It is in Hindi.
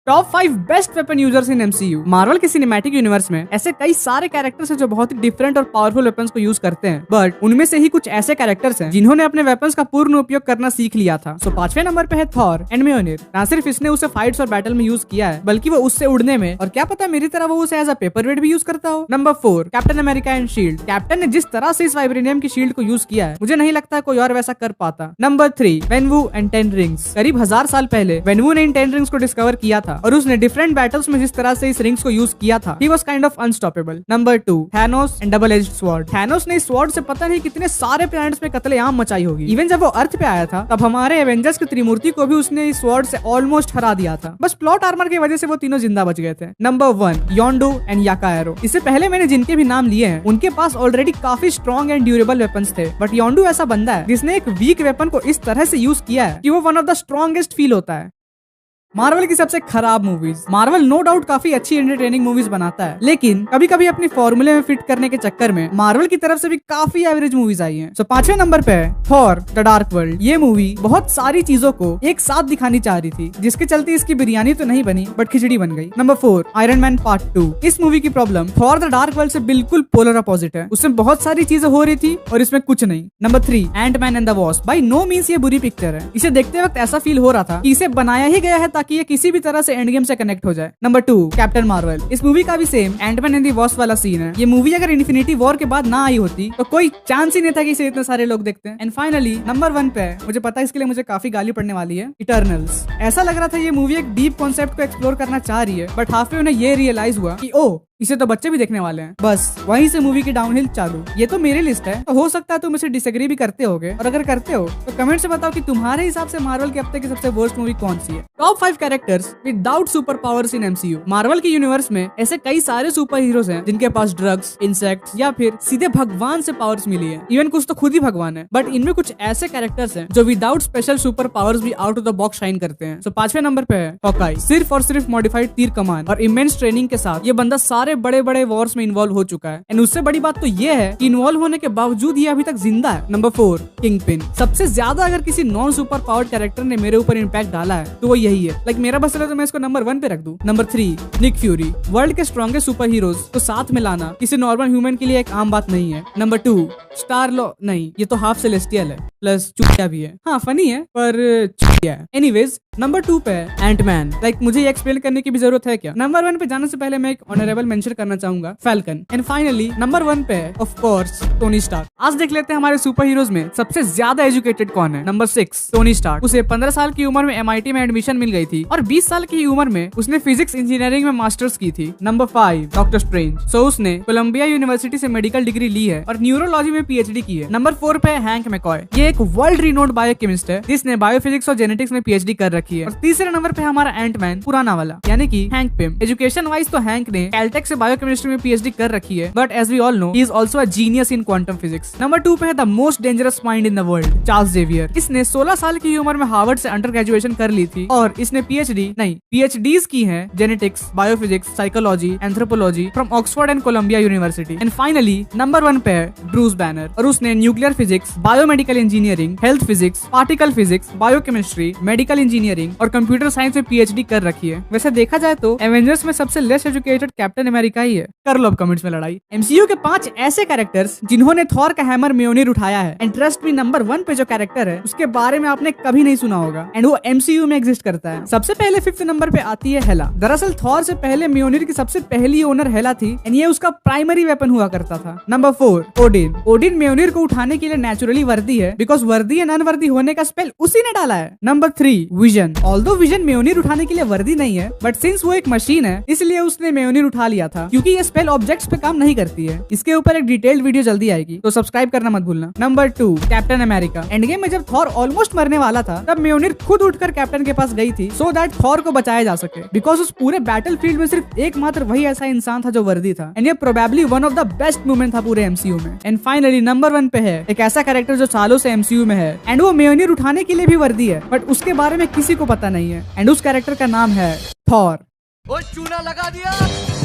टॉप 5 बेस्ट वेपन यूजर्स इन एमसीयू। मार्वल के सिनेमैटिक यूनिवर्स में ऐसे कई सारे कैरेक्टर्स हैं जो बहुत ही डिफरेंट और पावरफुल वेपन्स को यूज करते हैं, बट उनमें से ही कुछ ऐसे कैरेक्टर्स हैं जिन्होंने अपने वेपन्स का पूर्ण उपयोग करना सीख लिया था। सो 5वें नंबर पे है थॉर एंड म्योनिर। ना सिर्फ इसने उसे फाइट्स और बैटल में यूज किया है, बल्कि वो उससे उड़ने में, और क्या पता मेरी तरह वो उसे एज अ पेपर वेट भी यूज करता हो। Number 4 captain America and shield. Captain ने जिस तरह से इस वाइब्रेनियम की शील्ड को यूज किया है, मुझे नहीं लगता कोई और वैसा कर पाता। Number 3 Wenwu and 10 rings. करीब 1000 साल पहले वेनवू ने इन 10 रिंग्स को डिस्कवर किया था, और उसने डिफरेंट बैटल्स में जिस तरह से इस रिंग्स को यूज किया था, he was kind of unstoppable। Number 2 Thanos and double edged sword. Thanos ने इस स्वॉर्ड से पता नहीं कितने सारे प्लैनेट्स में कत्लेआम मचाई होगी। इवन जब वो अर्थ पे आया था, तब हमारे एवेंजर्स की त्रिमूर्ति को भी उसने इस स्वॉर्ड से ऑलमोस्ट हरा दिया था। बस प्लॉट आर्मर की वजह से वो तीनों जिंदा बच गए थे। Number 1 Yondu and Yaka arrow. इससे पहले मैंने जिनके भी नाम लिए हैं, उनके पास ऑलरेडी काफी स्ट्रॉन्ग एंड ड्यूरेबल वेपन्स थे, बट योंडू ऐसा बंदा है जिसने एक वीक वेपन को इस तरह से यूज किया है कि वो one of the strongest feel होता है। मार्वल की सबसे खराब मूवीज। मार्वल नो डाउट काफी अच्छी एंटरटेनिंग मूवीज बनाता है, लेकिन कभी कभी अपनी फॉर्मूले में फिट करने के चक्कर में मार्वल की तरफ से भी काफी एवरेज मूवीज आई हैं। सो 5वें नंबर पे है थॉर द डार्क वर्ल्ड। ये मूवी बहुत सारी चीजों को एक साथ दिखानी चाह रही थी, जिसके चलते इसकी बिरयानी तो नहीं बनी, बट खिचड़ी बन गई। Number 4 iron man part 2। इस मूवी की problem Thor the dark world से बिल्कुल पोलर अपोजिट है। उसमें बहुत सारी चीजें हो रही थी और इसमें कुछ नहीं। Number 3 Ant Man and the Wasp. By no means ये बुरी पिक्चर है। इसे देखते वक्त ऐसा फील हो रहा था कि इसे बनाया ही गया है ताकि ये किसी भी तरह से एंड गेम से कनेक्ट हो जाए। Number 2 Captain Marvel. इस मूवी का भी same Ant Man and the Wasp वाला सीन है। ये मूवी अगर इन्फिनिटी वॉर के बाद ना आई होती तो कोई चांस ही नहीं था कि इसे इतने सारे लोग देखते हैं। एंड फाइनली नंबर 1 पे है, मुझे पता है इसके लिए मुझे काफी गाली पड़ने वाली है, इटर्नल्स। ऐसा लग रहा था ये मूवी एक डीप कॉन्सेप्ट को एक्सप्लोर करना चाह रही है, बट हाफ में उन्हें ये रियलाइज हुआ कि ओ इसे तो बच्चे भी देखने वाले हैं। बस वहीं से मूवी की डाउनहिल चालू। ये तो मेरी लिस्ट है, तो हो सकता है तुम इसे डिसएग्री भी करते होगे, और अगर करते हो तो कमेंट से बताओ कि तुम्हारे हिसाब से मार्वल के हफ्ते की सबसे वर्स्ट मूवी कौन सी है। Top 5 characters without super powers in MCU. Marvel के यूनिवर्स में ऐसे कई सारे सुपर हीरोज हैं जिनके पास ड्रग्स, इंसेक्ट्स या फिर सीधे भगवान से पावर्स मिली है। इवन कुछ तो खुद ही भगवान है, बट इनमें कुछ ऐसे कैरेक्टर्स हैं जो विदाउट स्पेशल सुपर पावर्स भी out of the box shine करते हैं। सो 5वें नंबर पे है हॉकाई। सिर्फ और सिर्फ मॉडिफाइड तीर कमान और इमेंस ट्रेनिंग के साथ ये बंदा सारे बड़े बड़े वॉर्स में इन्वॉल्व हो चुका है। एंड उससे बड़ी बात तो ये है कि इन्वॉल्व होने के बावजूद ये अभी तक जिंदा है। Number 4 kingpin. सबसे ज्यादा अगर किसी नॉन सुपर पावर्ड कैरेक्टर ने मेरे ऊपर इम्पैक्ट डाला है तो वो यही है। लाइक मेरा बस तो मैं इसको नंबर 1 पे रख दूं। Number 3 Nick Fury. वर्ल्ड के स्ट्रॉन्गेस्ट सुपर हीरोज को साथ में लाना किसी नॉर्मल ह्यूमन के लिए एक आम बात नहीं है। Number 2 star Lord. नहीं, ये तो हाफ सेलेस्टियल है प्लस चुतिया भी है। हाँ फनी है पर चुतिया है। एनीवेज नंबर 2 पे है एंटमैन। लाइक मुझे ये एक्सप्लेन करने की भी जरूरत है क्या। नंबर 1 पे जाने से पहले मैं एक ऑनरेबल मेंशन करना चाहूंगा फैल्कन। एंड फाइनली नंबर 1 पे है ऑफ कोर्स टोनी स्टार्क। आज देख लेते हैं हमारे सुपर हीरोज में सबसे ज्यादा एजुकेटेड कौन है। Number 6 Tony Stark. उसे 15 साल की उम्र में MIT में एडमिशन मिल गई थी और 20 साल की उम्र में उसने फिजिक्स इंजीनियरिंग में मास्टर्स की थी। Number 5 doctor Strange. सो उसने कोलंबिया यूनिवर्सिटी से मेडिकल डिग्री ली है और न्यूरोलॉजी में PhD की है। नंबर 4 पे है हैंक मैकॉय। ये एक वर्ल्ड रिनोन्ड बायोकेमिस्ट है जिसने बायोफिजिक्स और जेनेटिक्स में PhD कर रखी है। और तीसरे नंबर पे हमारा एंटमैन पुराना वाला, यानी कि हैंक पिम। एजुकेशन वाइज तो हैंक ने कैलटेक से बायोकेमिस्ट्री में PhD कर रखी है, but as we all know he is also a genius in quantum physics. Number 2 पे है the most dangerous mind in the world Charles Xavier. इसने 16 साल की उम्र में हार्वर्ड से अंडर ग्रेजुएशन कर ली थी और इसने PhDs की है genetics, biophysics, psychology, anthropology from Oxford and Colombia university. And finally number 1 पे है ब्रूस बैनर और उसने nuclear physics, biomedical engineering, health physics, particle physics, biochemistry, medical engineering और कंप्यूटर साइंस में PhD कर रखी है। वैसे देखा जाए तो एवेंजर्स में सबसे लेस एजुकेटेड कैप्टन अमेरिका ही है। कर लो अब कमेंट्स में लड़ाई। MCU के 5 ऐसे कैरेक्टर्स जिन्होंने थॉर का हैमर म्योनिर उठाया है। एंड ट्रस्ट मी नंबर 1 पे जो कैरेक्टर है उसके बारे में आपने कभी नहीं सुना होगा एंड वो MCU में एग्जिस्ट करता है। सबसे पहले 5th नंबर पे आती है हेला। दरअसल थॉर से पहले म्योनिर की सबसे पहली ओनर हेला थी एंड ये उसका प्राइमरी वेपन हुआ करता था। Number 4 Odin. ओडिन म्योनिर को उठाने के लिए नेचुरली वर्दी है बिकॉज वर्दी एंड अनवर्दी होने का स्पेल उसी ने डाला है। Number 3 vision. ऑल्दो विजन म्योनिर उठाने के लिए वर्दी नहीं है, बट सिंस वो एक मशीन है इसलिए उसने म्योनिर उठा लिया था, क्योंकि ये स्पेल ऑब्जेक्ट्स पे काम नहीं करती है। इसके ऊपर एक डिटेल्ड वीडियो जल्दी आएगी तो सब्सक्राइब करना मत भूलना। Number 2 captain America. End game में जब थॉर ऑलमोस्ट मरने वाला था तब म्योनिर खुद उठकर कैप्टन के पास गई थी सो दैट थॉर को बचाया जा सके, बिकॉज उस पूरे बैटल फील्ड में सिर्फ एकमात्र वही ऐसा इंसान था जो वर्दी था। एंड ये probably one of the best moment था पूरे MCU में। एंड फाइनली नंबर 1 पे है एक ऐसा कैरेक्टर जो सालों से MCU में है एंड वो म्योनिर उठाने के लिए भी वर्दी है, बट उसके बारे में किसी को पता नहीं है एंड उस कैरेक्टर का नाम है थॉर। चूना लगा दिया।